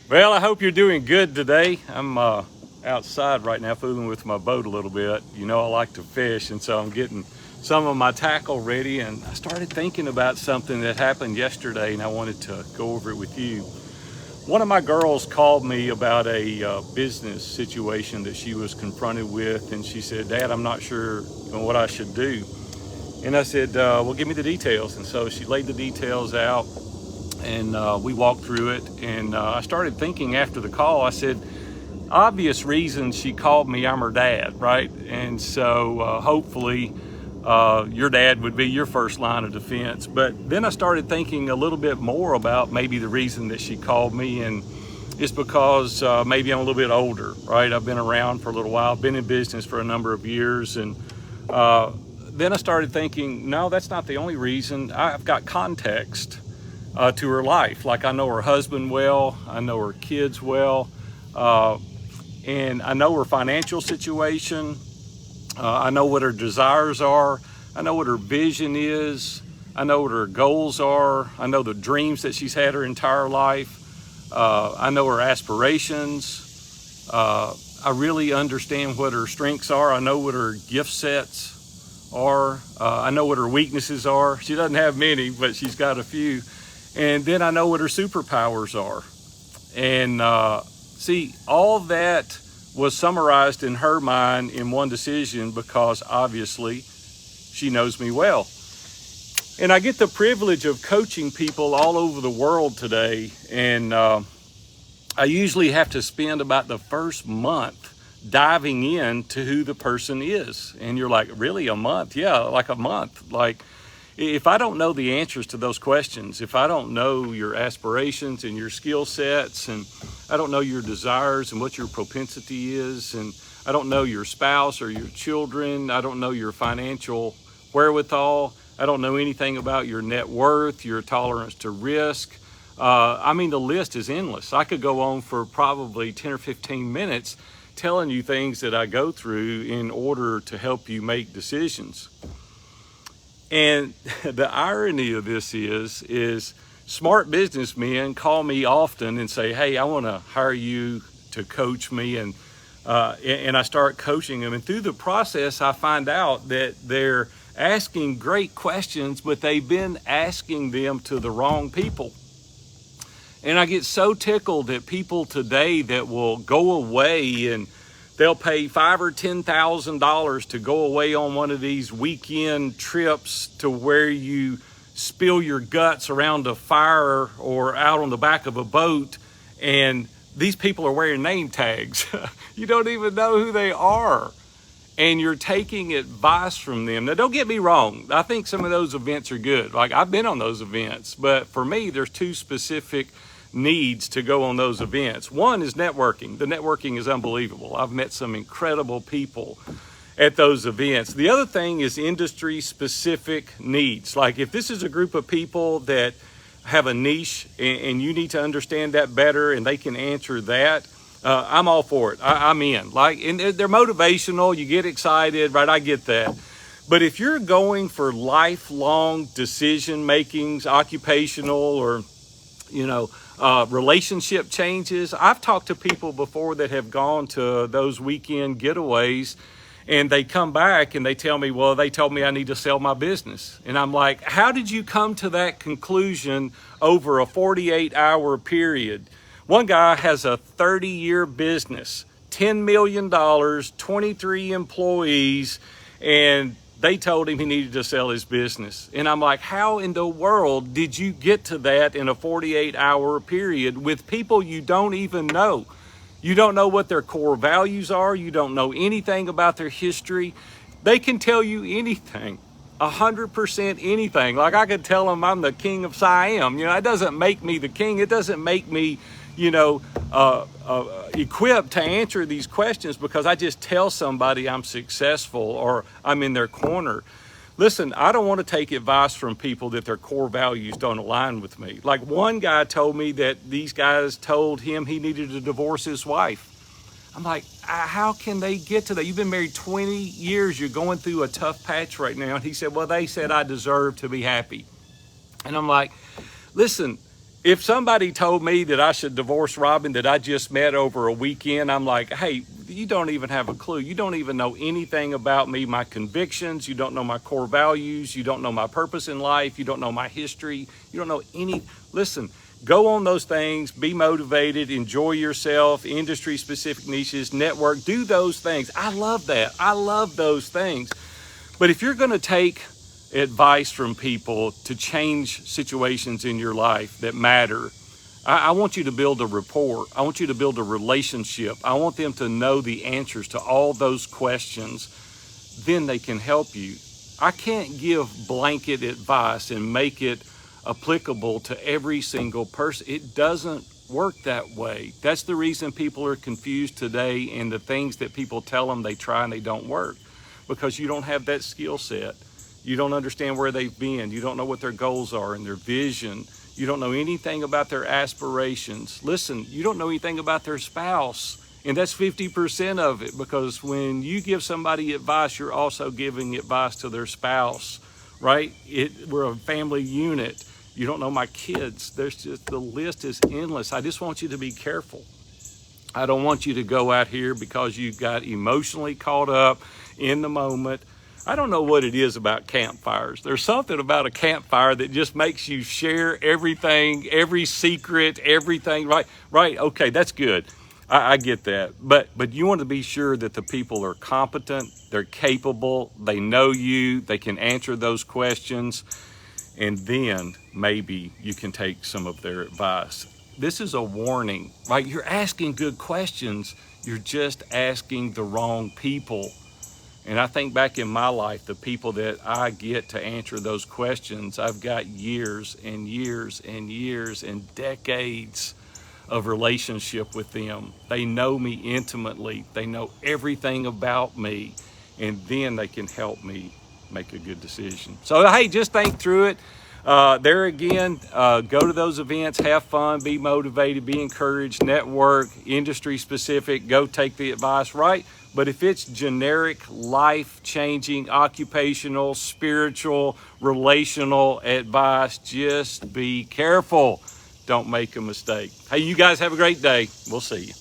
Well, I hope you're doing good today. I'm outside right now fooling with my boat a little bit. You know, I like to fish, and so I'm getting some of my tackle ready. And I started thinking about something that happened yesterday, and I wanted to go over it with you. One of my girls called me about a business situation that she was confronted with, and she said, "Dad, I'm not sure what I should do." And I said, "Well, give me the details." And so she laid the details out, and we walked through it. And I started thinking after the call, I said, obvious reason she called me, I'm her dad, right? And so hopefully your dad would be your first line of defense. But then I started thinking a little bit more about maybe the reason that she called me, and it's because maybe I'm a little bit older, right? I've been around for a little while, been in business for a number of years, and then I started thinking, no, that's not the only reason. I've got context to her life. Like, I know her husband well, I know her kids well, and I know her financial situation. I know what her desires are. I know what her vision is. I know what her goals are. I know the dreams that she's had her entire life. I know her aspirations. I really understand what her strengths are. I know what her gift sets are. I know what her weaknesses are. She doesn't have many, but she's got a few. And then I know what her superpowers are. And see, all that was summarized in her mind in one decision, because obviously she knows me well. And I get the privilege of coaching people all over the world today. And I usually have to spend about the first month diving into who the person is. And you're like, really, a month? Yeah, like a month. Like, if I don't know the answers to those questions, if I don't know your aspirations and your skill sets, and I don't know your desires and what your propensity is, and I don't know your spouse or your children, I don't know your financial wherewithal, I don't know anything about your net worth, your tolerance to risk. I mean, the list is endless. I could go on for probably 10 or 15 minutes telling you things that I go through in order to help you make decisions. And the irony of this is smart businessmen call me often and say, "Hey, I want to hire you to coach me," and I start coaching them. And through the process, I find out that they're asking great questions, but they've been asking them to the wrong people. And I get so tickled at people today that will go away and they'll pay $5,000 or $10,000 to go away on one of these weekend trips to where you spill your guts around a fire or out on the back of a boat, and these people are wearing name tags. You don't even know who they are, and you're taking advice from them. Now, don't get me wrong. I think some of those events are good. Like, I've been on those events, but for me, there's two specific needs to go on those events. One is networking. The networking is unbelievable. I've met some incredible people at those events. The other thing is industry specific needs. Like, if this is a group of people that have a niche and you need to understand that better and they can answer that, I'm all for it. I'm in. Like, and they're motivational. You get excited, right? I get that. But if you're going for lifelong decision makings, occupational or relationship changes. I've talked to people before that have gone to those weekend getaways, and they come back and they tell me, well, they told me I need to sell my business. And I'm like, how did you come to that conclusion over a 48-hour period? One guy has a 30-year business, $10 million, 23 employees, and they told him he needed to sell his business. And I'm like, how in the world did you get to that in a 48-hour period with people you don't even know? You don't know what their core values are. You don't know anything about their history. They can tell you anything, 100% anything. Like, I could tell them I'm the king of Siam. It doesn't make me the king. It doesn't make me, equipped to answer these questions because I just tell somebody I'm successful or I'm in their corner. Listen, I don't want to take advice from people that their core values don't align with me. Like, one guy told me that these guys told him he needed to divorce his wife. I'm like, how can they get to that? You've been married 20 years. You're going through a tough patch right now. And he said, well, they said I deserve to be happy. And I'm like, listen, If somebody told me that I should divorce Robin that I just met over a weekend, I'm like, hey, you don't even have a clue. You don't even know anything about me, my convictions. You don't know my core values. You don't know my purpose in life. You don't know my history. You don't know any. Listen, go on those things, be motivated, enjoy yourself, industry specific niches, network, do those things. I love that. I love those things. But if you're going to take advice from people to change situations in your life that matter, I want you to build a rapport. I want you to build a relationship. I want them to know the answers to all those questions. Then they can help you. I can't give blanket advice and make it applicable to every single person. It doesn't work that way. That's the reason people are confused today, and the things that people tell them they try and they don't work, because you don't have that skill set. You don't understand where they've been. You don't know what their goals are and their vision. You don't know anything about their aspirations. Listen, you don't know anything about their spouse. And that's 50% of it, because when you give somebody advice, you're also giving advice to their spouse, right? We're a family unit. You don't know my kids. The list is endless. I just want you to be careful. I don't want you to go out here because you got emotionally caught up in the moment. I don't know what it is about campfires. There's something about a campfire that just makes you share everything, every secret, everything. Right. Okay, that's good. I get that. But you want to be sure that the people are competent, they're capable, they know you, they can answer those questions, and then maybe you can take some of their advice. This is a warning, right? You're asking good questions. You're just asking the wrong people. And I think back in my life, the people that I get to answer those questions, I've got years and years and years and decades of relationship with them. They know me intimately. They know everything about me. And then they can help me make a good decision. So, hey, just think through it. There again, go to those events, have fun, be motivated, be encouraged, network, industry specific, go take the advice, right? But if it's generic, life-changing, occupational, spiritual, relational advice, just be careful. Don't make a mistake. Hey, you guys have a great day. We'll see you.